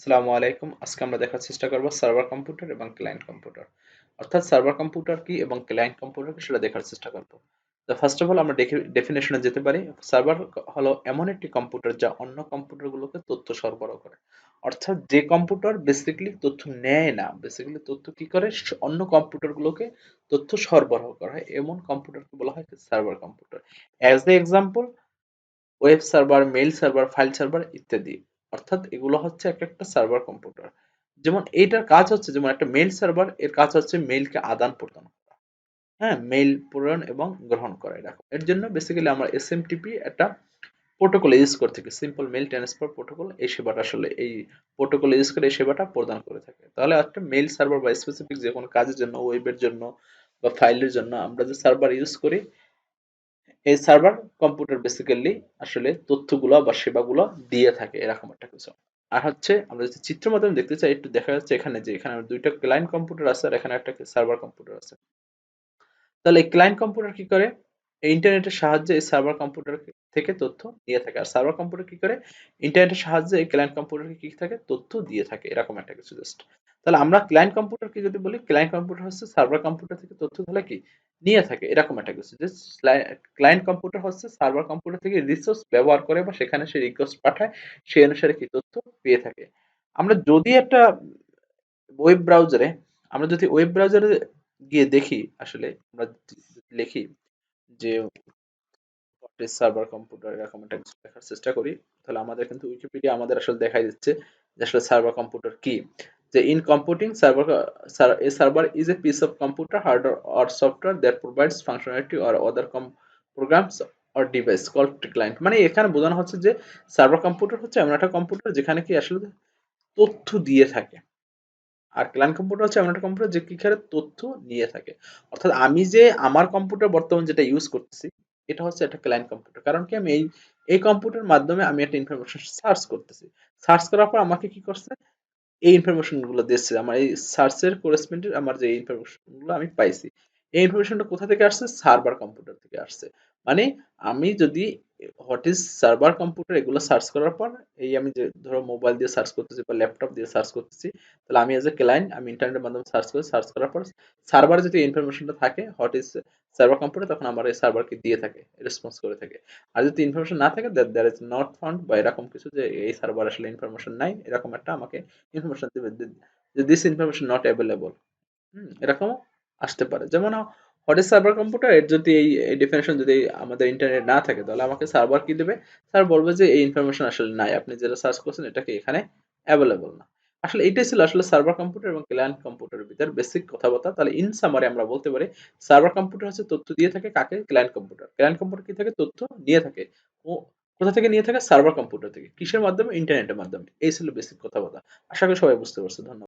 আসসালামু আলাইকুম। আজকে আমরা দেখার চেষ্টা করব সার্ভার কম্পিউটার এবং ক্লায়েন্ট কম্পিউটার। অর্থাৎ সার্ভার কম্পিউটার কি এবং ক্লায়েন্ট কম্পিউটার কি সেটা দেখার চেষ্টা করব। তো ফার্স্ট অফ অল আমরা ডেফিনেশনে যেতে পারি। সার্ভার হলো এমন একটি কম্পিউটার যা অন্য কম্পিউটারগুলোকে তথ্য সরবরাহ করে। অর্থাৎ যে কম্পিউটার বেসিক্যালি তথ্য নেয় না, বেসিক্যালি তথ্য কি করে অন্য কম্পিউটারগুলোকে তথ্য সরবরাহ করা হয় এমন কম্পিউটারকে বলা হয় server computer. As the example web server, mail server, file server ইত্যাদি। অর্থাৎ এগুলো হচ্ছে একটা সার্ভার কম্পিউটার। যেমন এইটার কাজ হচ্ছে, যেমন একটা মেইল সার্ভার এর কাজ হচ্ছে মেইলকে আদান প্রদান করা। হ্যাঁ, মেইল প্রেরণ এবং গ্রহণ করা এরকম। এর জন্য বেসিক্যালি আমরা এসএমটিপি একটা প্রোটোকল ইউজ করে থাকি, সিম্পল মেইল ট্রান্সফার প্রোটোকল। এই সেবাটা আসলে এই প্রোটোকল ইউজ করে এই সেবাটা প্রদান করে থাকে। তাহলে একটা মেইল সার্ভার বা স্পেসিফিক যে কোনো কাজের জন্য, ওয়েবের জন্য বা ফাইলের জন্য আমরা যে সার্ভার ইউজ করি, এই সার্ভার কম্পিউটার বেসিক্যালি আসলে তথ্যগুলো বা সেবাগুলো দিয়ে থাকে এরকম একটা কিছু। আর হচ্ছে আমরা যদি চিত্রের মাধ্যমে দেখতে চাই, একটু দেখা যাচ্ছে এখানে যে এখানে দুইটা ক্লায়েন্ট কম্পিউটার আছে আর এখানে একটা সার্ভার কম্পিউটার আছে। তাহলে এই ক্লায়েন্ট কম্পিউটার কি করে? এই ইন্টারনেটের সাহায্যে এই সার্ভার কম্পিউটার থেকে তথ্য দিয়ে থাকে। আর সার্ভার কম্পিউটার কি করে? ইন্টারনেটের সাহায্যে এই ক্লায়েন্ট কম্পিউটারকে কি থাকে? তথ্য দিয়ে থাকে। এরকম একটা কিছু জাস্ট। তাহলে আমরা ক্লায়েন্ট কম্পিউটারকে যদি বলি, ক্লায়েন্ট কম্পিউটার হচ্ছে সার্ভার কম্পিউটার থেকে তথ্য তাহলে কি নিয়ে থাকে এরকম একটা কিছু। যে ক্লায়েন্ট কম্পিউটার হচ্ছে সার্ভার কম্পিউটার থেকে রিসোর্স ব্যবহার করে বা সেখানে সে রিকোয়েস্ট পাঠায়, সেই অনুসারে কি তথ্য পেয়ে থাকে। আমরা যদি একটা ওয়েব ব্রাউজারে আমরা যদি ওয়েব ব্রাউজারে গিয়ে দেখি, আসলে আমরা যদি লিখি যে সার্ভার কম্পিউটার এরকম একটা কিছু দেখার চেষ্টা করি, তাহলে আমাদের কিন্তু উইকিপিডিয়া আমাদের আসলে দেখাই দিচ্ছে যে আসলে সার্ভার কম্পিউটার কি। যে in computing server, a server is a piece of computer hardware or software that provides functionality or other programs or device called client. মানে এখানে বোঝানো হচ্ছে যে সার্ভার কম্পিউটার হচ্ছে এমন একটা কম্পিউটার যেখানে কি আসলে তথ্য দিয়ে থাকে। আর ক্লায়েন্ট কম্পিউটার হচ্ছে এমন একটা কম্পিউটার যে কি করে তথ্য নিয়ে থাকে। অর্থাৎ আমি যে আমার কম্পিউটার বর্তমান যেটা ইউজ করতেছি, এটা হচ্ছে একটা ক্লায়েন্ট কম্পিউটার। কারণ কি আমি এই কম্পিউটার মাধ্যমে আমি একটা ইনফরমেশন সার্চ করতেছি। সার্চ করার পর আমাকে কি করছে? এই ইনফরমেশন গুলো দিচ্ছে। আমার এই সার্চের করেসপন্ডেন্ট আমার যে ইনফরমেশন গুলো আমি পাইছি, এই ইনফরমেশনটা কোথা থেকে আসছে? সার্ভার কম্পিউটার থেকে আসছে। মানে আমি যদি হোয়াট ইজ সার্ভার কম্পিউটার এগুলো সার্চ করার পর, এই আমি যে ধরো মোবাইল দিয়ে সার্চ করতেছি বা ল্যাপটপ দিয়ে সার্চ করতেছি, তাহলে আমি এজ এ ক্লায়েন্ট আমি ইন্টারনেটের মাধ্যমে সার্চ করি। সার্চ করার পর সার্ভারে যদি ইনফরমেশনটা থাকে হোয়াট ইজ সার্ভার কম্পিউটার, তখন আমার এই সার্ভারকে দিয়ে থাকে, রেসপন্স করে থাকে। আর যদি ইনফরমেশন না থাকে, দ্যার ইজ নট ফাউন্ড বা এরকম কিছু, যে এই সার্ভার আসলে ইনফরমেশন নাই, এরকম একটা আমাকে ইনফরমেশন দিবে যে দিস ইনফরমেশন নট অ্যাভেলেবল। এরকমও আসতে পারে। যেমন হোয়াট ইজ সার্ভার কম্পিউটার, এর যদি এই ডেফিনেশন যদি আমাদের ইন্টারনেট না থাকে, তাহলে আমাকে সার্ভার কি দেবে? স্যার বলবে যে এই ইনফরমেশন আসলে নাই, আপনি যেটা সার্চ করছেন এটা কি এখানে অ্যাভেলেবল না। আসলে এটাই ছিল আসলে সার্ভার কম্পিউটার এবং ক্লায়েন্ট কম্পিউটারের ভিতর বেসিক কথাবার্তা। তাহলে ইন সামারি আমরা বলতে পারি সার্ভার কম্পিউটার হচ্ছে তথ্য দিয়ে থাকে কাকে? Client computer. ক্লায়েন্ট কম্পিউটার কি থাকে? তথ্য নিয়ে থাকে। ও কোথা থেকে নিয়ে থাকে? সার্ভার কম্পিউটার থেকে। কিসের মাধ্যমে? ইন্টারনেটের মাধ্যমে। এই ছিল বেসিক কথাবার্তা। আশা করি সবাই বুঝতে পারছে। ধন্যবাদ।